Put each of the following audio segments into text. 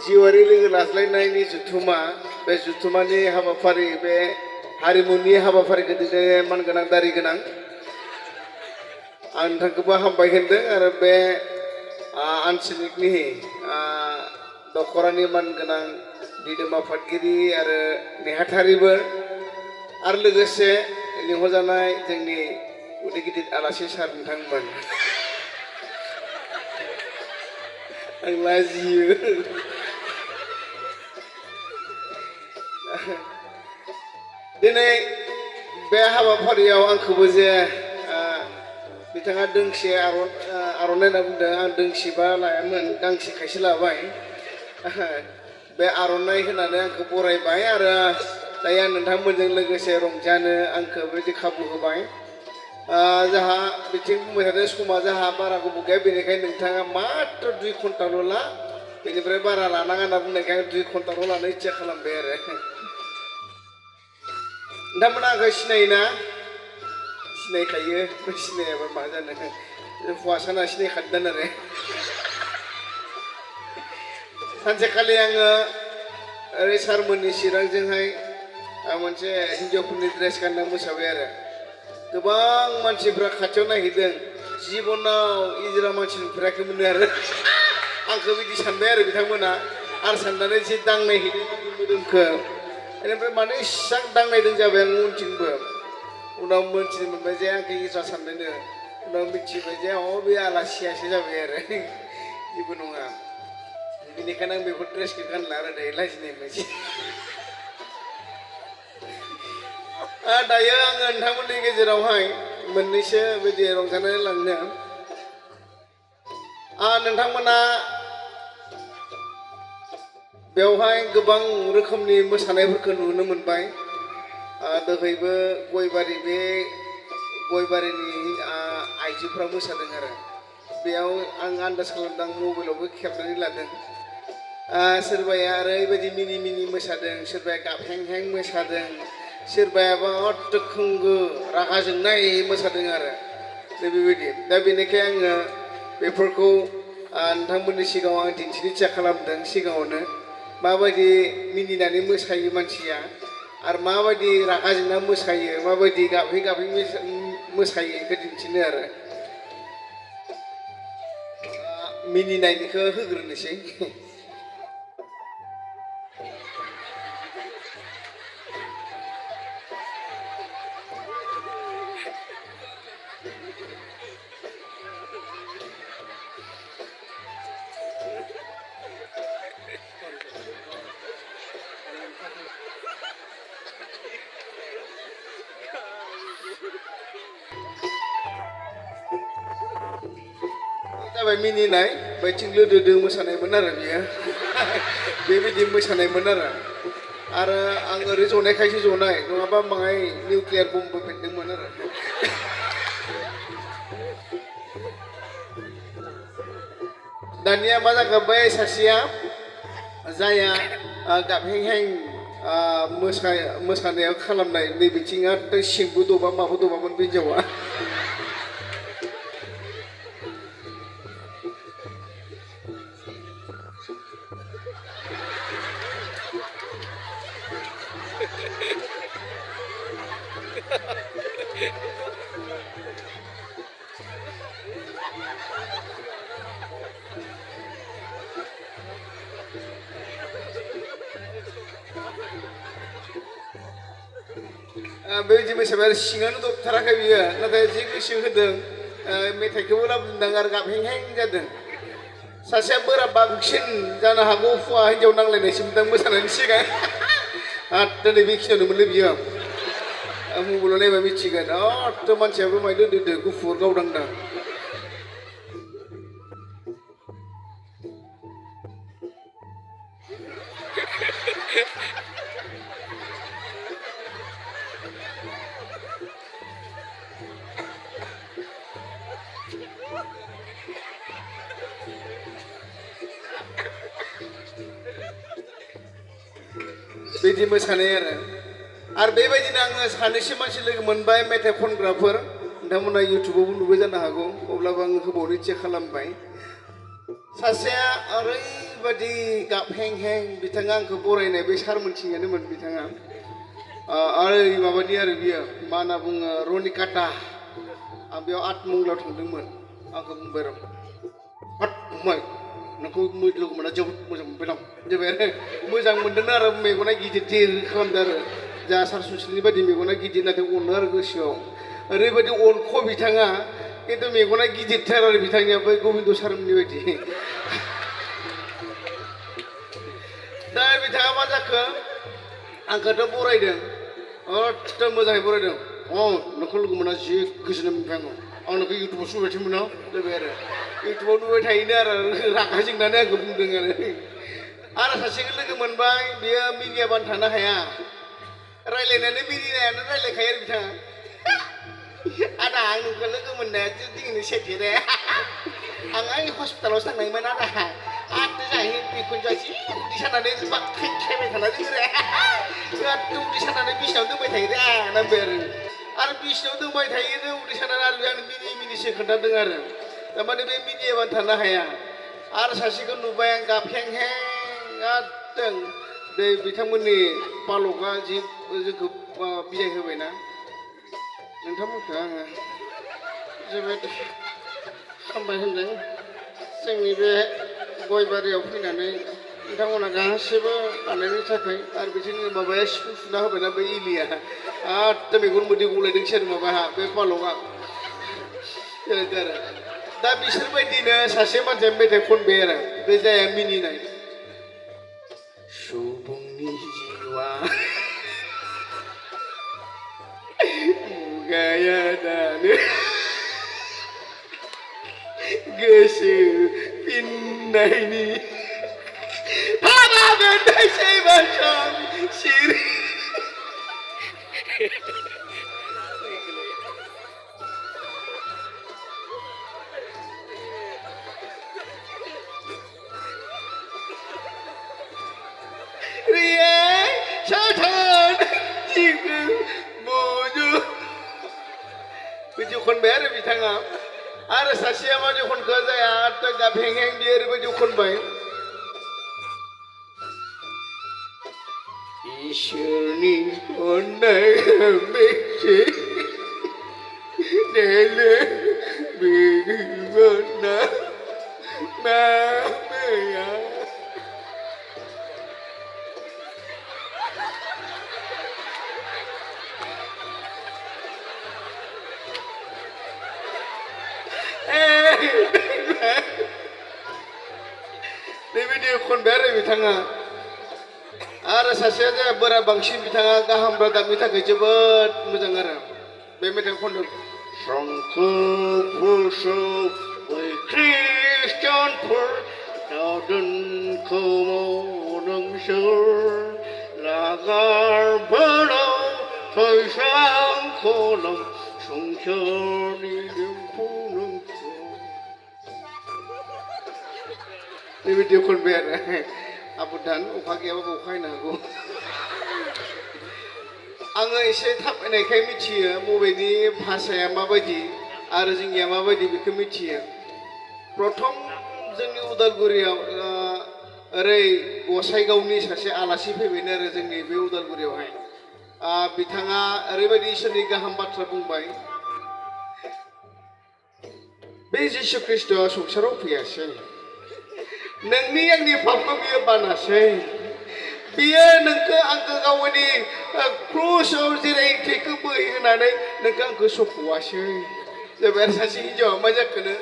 जिउआरि लोगो लाज्लायनायनि जुथुमा बे जुथुमानि हाबाफारि बे हारिमुनि हाबाफारिखौ दिनै मानगोनां दारि गोनां आं नोंथांखौबो हामबाय होनदों आरो बे आनसलिकनि दखरानि मानगोनां बिदोम आफादगिरि आरो नेहाथारिबो आरो लोगोसे लिंहरजानाय जोंनि उदै गिदिर आलासि सार नोंथांमोन आं लाजियो दिनै बे हाबाफारियाव आंखौबो जे बिथाङा दोंसे आर'नाइ होनना बुंदों आं दोंसेबा लायामोन गांसे खायसे लाबाय बे आर'नाइ होनानै आंखौ बरायबाय आरो दायो आं नोंथांमोनजों लोगोसे रंजानो आंखौ बेबायदि खाबु होबाय जोंहा बिथिं बुंबाय थादों समा जोंहा बारा गोबाव गैया बेनिखायनो नोंथाङा मात्र 2 घन्टाल' ला बेनिफ्राय बारा लानाङा होनना बुंनायखाय 2 घन्टाल' लानो इच्ছা खालामबाय आरो नोंथांमोना आंखौ सिनायोना सिनायखायो सिनायाबा मा जानो हौवासाना सिनायखादों आरो सानसेखालि आङो ओरै सारमोननि चिरांजोंहाय मोनसे हिन्जावफोरनि ड्रेस गानना मोसाबाय आरो गोबां मानसिफ्रा खाथियाव नायहैदों जिबनाव इजिरा मानसि नुफेराखैमोन आरो आंखौ बिदि सानबाय आरो बिथांमोना आरो साननानै एसे दांनायहैदों आंनि मोदोमखौ बेनिफ्राय माने इसां दांनायदों जाबाय आं उनथिंबो उनाव मोनथिनो मोनबाय जे आंखौ इजा सानदोंनो उनाव मिथिबाय जे बे आलासियासो जाबाय आरो जेबो नङा बेनिखायनो आं बेफोर ड्रेसखौ गानला आरो दायो लाजिनाय मोनसे दायो आङो नोंथांमोननि गेजेरावहाय मोननैसो बिदि रंजानाय लांनो नोंथांमोना बेवहाय गोबां रोखोमनि मोसानायफोरखौ नुनो मोनबाय दोहैबो गयबारि बे गयबारिनि आइजोफ्रा मोसादों आरो बेयाव आं आन्दाज खालामदों मबाइलावबो खेबनानै लादों सोरबाया ओरैबायदि मिनि मिनि मोसादों सोरबाया गाबहें मोसादों सोरबायाबा अत्त खोंगो रागा जोंनाय मोसादों आरो बेबायदि दा बेनिखाय आङो बेफोरखौ नोंथांमोननि सिगाङाव आं दिन्थिनो इच्ছা खालामदों सिगाङावनो माबायदि मिनिनानै मोसायो मानसिया आरो माबायदि रागा जोंना मोसायो माबायदि गाबै मोसायो बेखौ दिन्थिनो आरो मिनिनायनिखौ होग्रोनोसै जाबाय मिनिनाय बैथिं लोदोदो मोसानायमोन आरो बियो बेबायदि मोसानायमोन आरो आं ओरै जनायखायसो जनाय नङाबा माहाय निउक्लियार बम्बबो फेरदोंमोन आरो दानिया मा जाखो बै सासेया जाया गाबहें मोसानायाव खालामनाय नै बिथिङा सिंबो दबा माबो दबामोन बे हिन्जावा बेबायदि मोसाबाय आरो सिङानो दबथाराखै बियो नाथाय जि गोसो होदों मेथाइखौबो लाबोदों आरो गाबहें जादों सासेया बोराब बांसिन जानो हागौ हौवा हिन्जाव नांलायनायसो मोनदों मोसानायनि सिगां दिनै बेखिनियावनो मोनलै बियो मबाइलाव नायबा मिथिगोन मानसियाबो मायदो दोदो गुफुर गावदांदां बिदि मोसानाय आरो बेबायदिनो आङो सानैसो मानसि लोगो मोनबाय मेथाइ खनग्राफोर नोंथांमोना इउटुबावबो नुबाय जानो हागौ अब्लाबो आङो होबावनो इच्ছা खालामबाय सासेया ओरै बेबादि गाब हें हें बिथाङा आंखौ बरायनाय बे सारमोनथिंयानोमोन बिथाङा आरो माबानि आरो बियो मा होनना बुङो रनिकाटा आं बेयाव आतमंगलाव थांदोंमोन आंखौ बुंबाय र' हाट फंबाय नोंखौ लोगो मोना जोबोद मोजां मोनबाय दं जाबाय आरो मोजां मोनदों आरो मेगना गिदिर गिदिर खालामदों आरो जा सार सुस्रिनि बायदि मेगना गिदिर नाथाय अनो आरो गोसोआव ओरैबायदि अनख' बिथाङा खिन्थु मेगना गिदिरथार आरो बिथांनिया बै गबिन्द सारमोननि बायदि दा बिथाङा मा जाखो आंखौथ' बरायदों अथ' मोजाङै बरायदों नोंखौ लोगो मोना जि गोजोननाय मोनबाय आं नोंखौ इउटुबाव नुबाय थायोमोन जाबाय आरो इउटुबाव नुबाय थायोनो आरो रागा जोंनानै आंखौ बुंदों आरो सासेखौ लोगो मोनबाय बेयो मिनियाबानो थानो हाया रायज्लायनानै मिनिनायानो रायज्लायखायो आरो बिथाङा आदा आं नोंखौ लोगो मोननायासो दिनैनो सेथेरे आं आंनि हस्पिटालावसो थांनायमोन आदा आरो जाहै बेखौनो जासि उदै सानानै खायबाय थाना जोङो उदै सानानै बिसिनाव दोनबाय थायो रे नांबाय आरो बिसिनाव दोनबाय थायो उदै सानानै आरो आं मिनि मिनिसो खोन्थादों आरो थारमाने बे मिनियाबानो थानो हाया आरो सासेखौ नुबाय आं गाबहें हें एकदम बे बिथांमोननि पालकआ जि जोंखौ बिदाय होबायना नोंथांमोनखौ आङो जोबोद हामबाय होनदों जोंनि बे गयबारियाव फैनानै नोंथांमोना गासैबो बानायनो थाखाय आरो बिदिनो माबाया सिफुं सुना होबायना बै इलिया आरो मेगन मोदै गलायदोंसै आरो माबाहा बे पालकआ आरो दा बिसोरबायदिनो सासे मानसिया मेथाइ खनबाय आरो बे जाया मिनिनाय सुबुंनि जिउआ मुगाया दानो गोसो फिननायनि हाबा बेनोसै बासं सिरि बिदि खनबाय आरो बिथाङा आरो सासेया मादि खनखो जाया गाबहें हें बियो ओरैबायदि खनबाय इसोरनि अननाय बेसे नेले बेगोना माबाया बेबायदि खनबाय आरो बिथाङा आरो सासेया जाया बोरा बांसिन बिथाङा गाहाम रादाबनि थाखाय जोबोद मोजां आरो बे मेथाइ खनदों संखो फुसौ बै ख्रिस्टानफोर दावदोनखौ नोंसोर लागारबोनाव फैसाखौ संसारनि नोंखौ बेबायदि खनबाय आरो आबुदान अखा गैयाबाबो अखा हानो हागौ आङो एसे थाबायनायखाय मिथियो बबेनि भाषाया माबायदि आरो जोंनिया माबायदि बेखौ मिथियो प्रथम जोंनि उदालगुरियाव ओरै गसाइगावनि सासे आलासि फैबायनो आरो जोंनि बे उदालगुरियावहाय बिथाङा ओरैबायदि इसोरनि गाहाम बाथ्रा बुंबाय बे जिसु ख्रिस्ट'आ संसाराव फैयासै नोंनि आंनि पापखौ बियो बानासै बियो नोंखौ आंखौ गावनि क्रुसाव जेरै थैखौ बोहैहोनानै नोंखौ आंखौ सख'वासै जाबाय आरो सासे हिन्जावा मा जाखोनो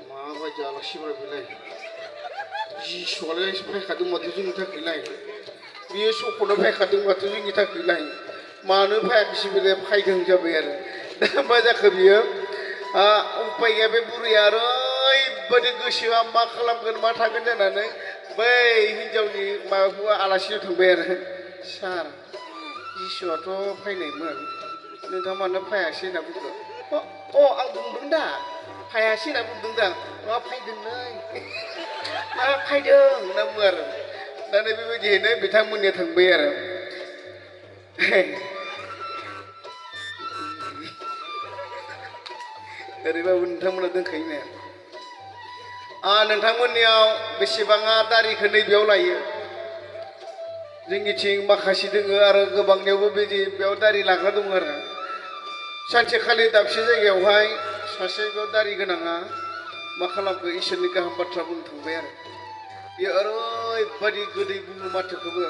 माबायदि आलासिफोरा बेलाय जिसुआलाय फायखादों माथो जोंनि थाखायलाय बियो सख'नो फायखादों माथो जोंनि थाखायलाय मानो फायाखैसै बेलाय फायदों जाबाय आरो दा मा जाखो बियो उपाय गैया बे बुरैया ओरैबायदि गोसोआ मा खालामगोन मा थागोन जानानै बै हिन्जावनि माबाखौ आलासिनाव थांबाय आरो सार जिसुआथ' फैनायमोन नोंथाङा मानो फायासै होनना बुंदों आं बुंदों दा फायासै होनना बुंदों दा मा फायदों नै मा फायदों होनना बुङो आरो दा नै बेबायदियैनो बिथांमोननिया थांबाय आरो ओरैबाबो नोंथांमोना दोनखायोनो नोंथांमोननियाव बेसेबाङा दारिखौ नैबेयाव लायो जोंनिथिं माखासे दोङो आरो गोबांनियावबो बिदि बेयाव दारि लाग्रा दङ आरो सानसेखालि दाबसे जायगायावहाय सासे बेयाव दारि गोनाङा मा खालामखो इसोरनि गाहाम बाथ्रा बुंनो थांबाय आरो बेयो ओरैबायदि गोदै बुङो माथोखौबो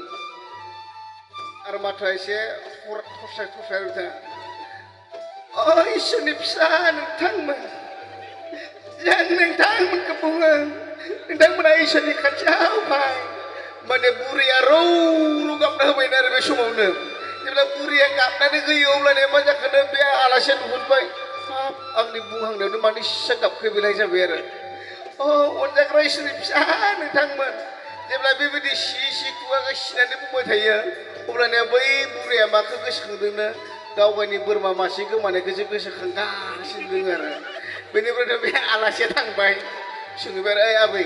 आरो माथोआ एसे थरसाय थरसाय बिथाङा इसोरनि फिसा नोंथांमोन जों नोंथांमोनखौ बुङो नोंथांमोना इसोरनि खाथियाव फै माने बुरैया रौ रौ गाबना होबायनो आरो बे समावनो जेब्ला बुरैया गाबनानै होयो अब्लानो मा जाखोनो बे आलासिया नुहुरबाय हाब आंनि बुंहांनायावनो माने इसे गाबख्रेबैलाय जाबाय आरो अनजाग्रा इसोरनि फिसा नोंथांमोन जेब्ला बेबायदि सि खुगाखौ सिनानै बुंबाय थायो अब्लानिया बै बुरैया माखौ गोसोखांदोंनो गाव गावनि बोरमा मासे गोमानायखौसो गोसोखांगासिनो दङ आरो बेनिफ्रायथ' बे आलासिया थांबाय सोंबाय ओइ आबै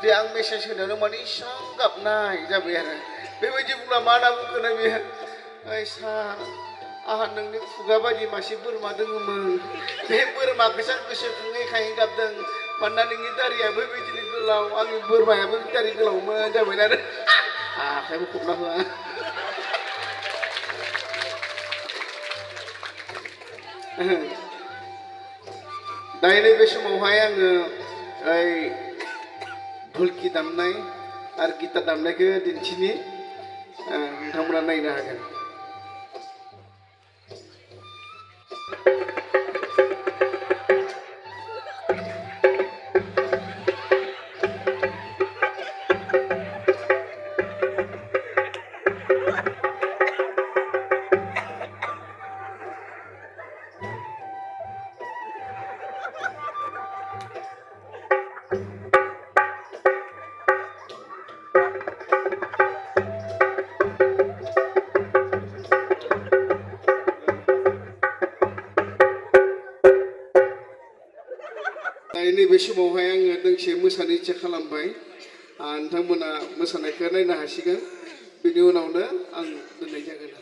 जे आं मेसेज होनायावनो माने इसां गाबनाय जाबाय आरो बेबायदि बुंब्ला मा होनना बुंखोनो बेयो ओइ सा आंहा नोंनि खुगा बायदि मासे बोरमा दङमोन बे बोरमाखौसो आं गोसोखाङैखाय गाबदों मानोना नोंनि दारियाबो बिदिनो गोलाव आंनि बोरमायाबो दारि गोलावमोन जाबाय आरो आखाइबो खबना होआ दायो नैबे समावहाय आङो ओइ ढोलकी दामनाय आरो गिटार दामनायखौ दिन्थिनि नोंथांमोना नायनो हागोन नैबे समावहाय आङो दोंसे मोसानो इच्ছা खालामबाय नोंथांमोना मोसानायखौ नायनो हासिगोन बेनि उनावनो आं दोननाय जागोन